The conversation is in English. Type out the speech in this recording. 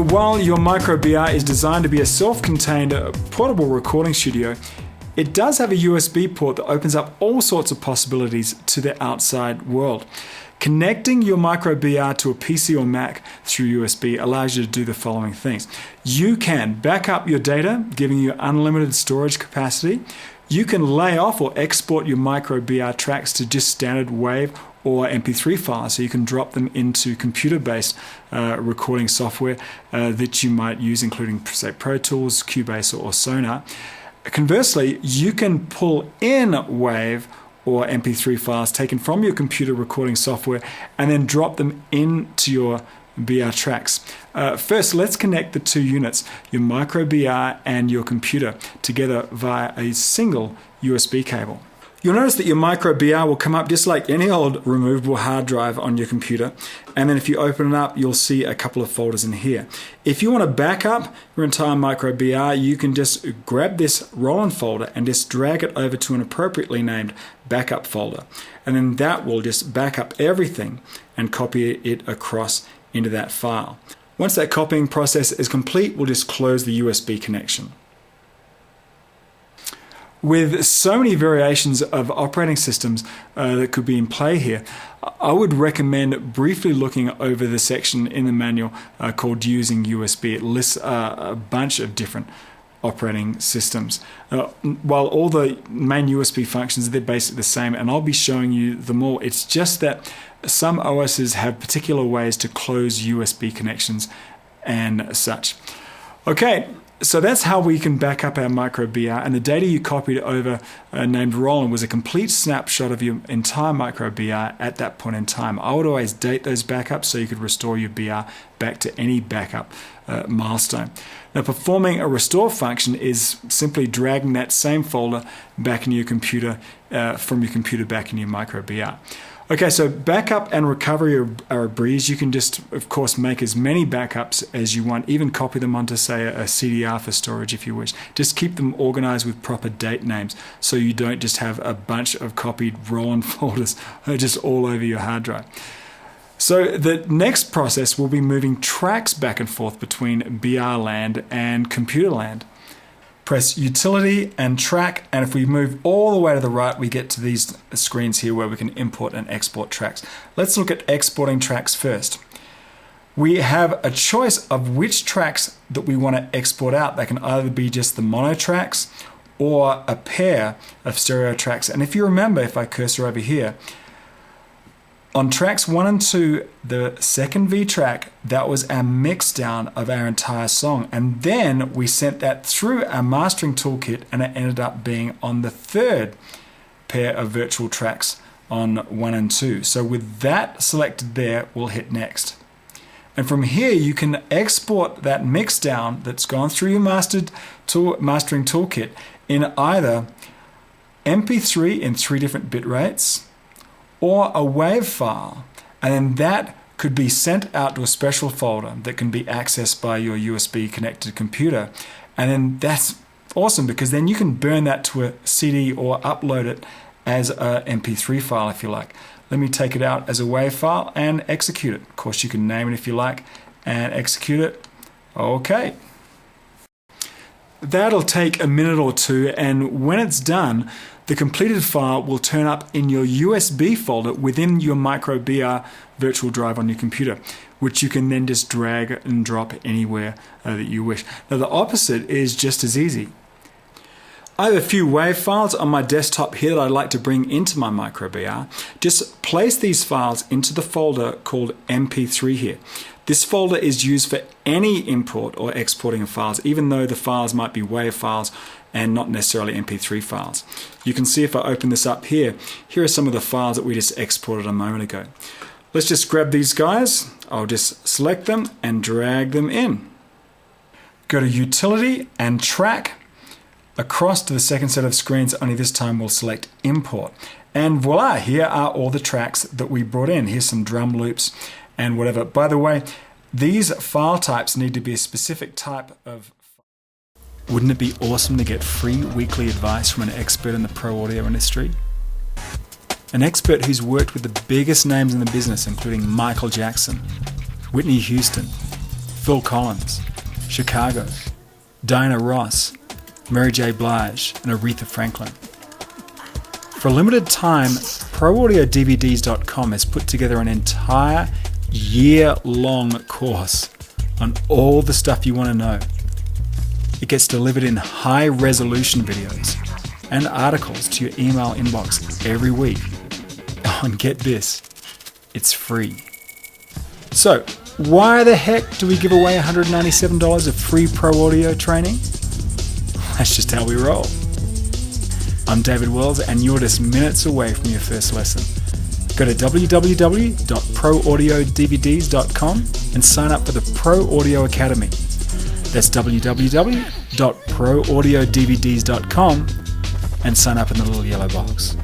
So while your Micro BR is designed to be a self-contained portable recording studio, it does have a USB port that opens up all sorts of possibilities to the outside world. Connecting your Micro BR to a PC or Mac through USB allows you to do the following things. You can back up your data, giving you unlimited storage capacity. You can lay off or export your Micro BR tracks to just standard WAV or MP3 files, so you can drop them into computer-based recording software that you might use, including, say, Pro Tools, Cubase, or Sonar. Conversely, you can pull in WAV or MP3 files taken from your computer recording software and then drop them into your BR tracks. First, let's connect the two units, your Micro BR and your computer, together via a single USB cable. You'll notice that your Micro BR will come up just like any old removable hard drive on your computer, and then if you open it up, you'll see a couple of folders in here. If you want to back up your entire Micro BR, you can just grab this Roland folder and just drag it over to an appropriately named backup folder, and then that will just back up everything and copy it across into that file. Once that copying process is complete, we'll just close the USB connection. With so many variations of operating systems that could be in play here, I would recommend briefly looking over the section in the manual called Using USB. It lists a bunch of different operating systems. While all the main USB functions, they're basically the same, and I'll be showing you them all. It's just that some OSs have particular ways to close USB connections and such. Okay. So that's how we can back up our Micro BR, and the data you copied over named Roland was a complete snapshot of your entire Micro BR at that point in time. I would always date those backups so you could restore your BR back to any backup milestone. Now, performing a restore function is simply dragging that same folder back into your computer from your computer back into your Micro BR. Okay, so backup and recovery are a breeze. You can just, of course, make as many backups as you want, even copy them onto, say, a CDR for storage if you wish. Just keep them organized with proper date names so you don't just have a bunch of copied Roland folders just all over your hard drive. So the next process will be moving tracks back and forth between BR land and computer land. Press Utility and Track, and if we move all the way to the right, we get to these screens here where we can import and export tracks. Let's look at exporting tracks first. We have a choice of which tracks that we want to export out. They can either be just the mono tracks or a pair of stereo tracks. And if you remember, if I cursor over here, on tracks 1 and 2, the second V track, that was our mix down of our entire song. And then we sent that through our mastering toolkit, and it ended up being on the third pair of virtual tracks on 1 and 2. So with that selected there, we'll hit next. And from here, you can export that mix down that's gone through your mastering toolkit in either MP3 in 3 different bit rates, or a WAV file, and then that could be sent out to a special folder that can be accessed by your USB connected computer. And then that's awesome, because then you can burn that to a CD or upload it as a MP3 file if you like. Let me take it out as a WAV file and execute it. Of course, you can name it if you like and execute it. Okay. That'll take a minute or two, and when it's done, the completed file will turn up in your USB folder within your Micro BR virtual drive on your computer, which you can then just drag and drop anywhere that you wish. Now, the opposite is just as easy. I have a few WAV files on my desktop here that I'd like to bring into my Micro BR. Just place these files into the folder called MP3 here. This folder is used for any import or exporting of files, even though the files might be WAV files and not necessarily MP3 files. You can see if I open this up here, here are some of the files that we just exported a moment ago. Let's just grab these guys. I'll just select them and drag them in. Go to Utility and Track. Across to the second set of screens, only this time we'll select Import. And voila, here are all the tracks that we brought in. Here's some drum loops and whatever. By the way, these file types need to be a specific type of. Wouldn't it be awesome to get free weekly advice from an expert in the pro audio industry? An expert who's worked with the biggest names in the business, including Michael Jackson, Whitney Houston, Phil Collins, Chicago, Diana Ross, Mary J. Blige, and Aretha Franklin. For a limited time, ProAudioDVDs.com has put together an entire year-long course on all the stuff you want to know. It gets delivered in high-resolution videos and articles to your email inbox every week. Oh, and get this, it's free. So, why the heck do we give away $197 of free Pro Audio training? That's just how we roll. I'm David Wells, and you're just minutes away from your first lesson. Go to www.ProAudioDVDs.com and sign up for the Pro Audio Academy. That's www.ProAudioDVDs.com and sign up in the little yellow box.